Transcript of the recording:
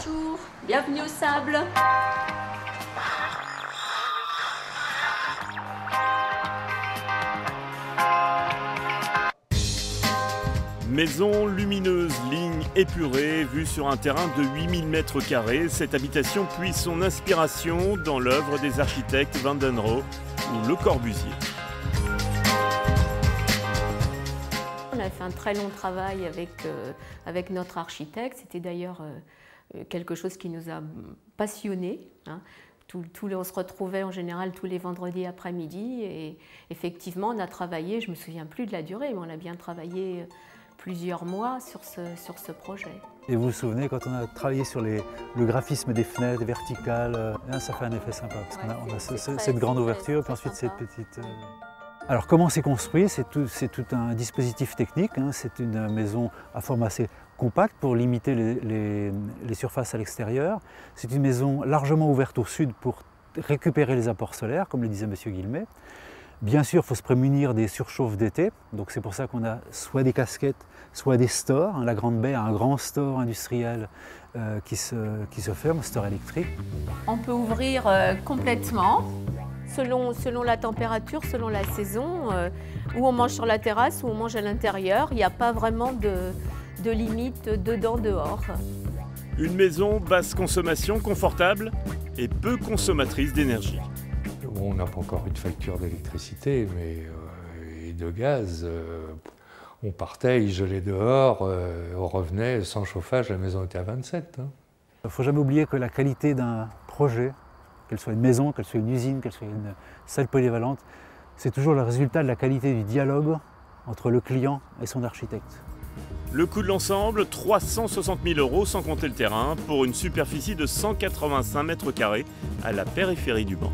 Bonjour, bienvenue au sable. Maison lumineuse, ligne épurée, vue sur un terrain de 8000 m², cette habitation puise son inspiration dans l'œuvre des architectes Van den Rohe ou Le Corbusier. On a fait un très long travail avec notre architecte. C'était d'ailleurs quelque chose qui nous a passionnés. Hein. On se retrouvait en général tous les vendredis après-midi et effectivement on a travaillé, je ne me souviens plus de la durée, mais on a bien travaillé plusieurs mois sur ce projet. Et vous vous souvenez, quand on a travaillé sur le graphisme des fenêtres verticales, ça fait un effet sympa, parce qu'on a cette grande ouverture, puis ensuite cette petite... Alors comment c'est construit? C'est tout un dispositif technique, hein. C'est une maison à forme assez compacte pour limiter les surfaces à l'extérieur. C'est une maison largement ouverte au sud pour récupérer les apports solaires, comme le disait M. Guillemet. Bien sûr, il faut se prémunir des surchauffes d'été, donc c'est pour ça qu'on a soit des casquettes, soit des stores. La Grande Baie a un grand store industriel qui se ferme, store électrique. On peut ouvrir complètement, selon la température, selon la saison, où on mange sur la terrasse, ou on mange à l'intérieur. Il n'y a pas vraiment de limite dedans-dehors. Une maison basse consommation, confortable et peu consommatrice d'énergie. On n'a pas encore une facture d'électricité et de gaz. On partait, il gelait dehors, on revenait sans chauffage, la maison était à 27. Hein. Il ne faut jamais oublier que la qualité d'un projet, qu'elle soit une maison, qu'elle soit une usine, qu'elle soit une salle polyvalente, c'est toujours le résultat de la qualité du dialogue entre le client et son architecte. Le coût de l'ensemble, 360 000 € sans compter le terrain, pour une superficie de 185 m² à la périphérie du Mans.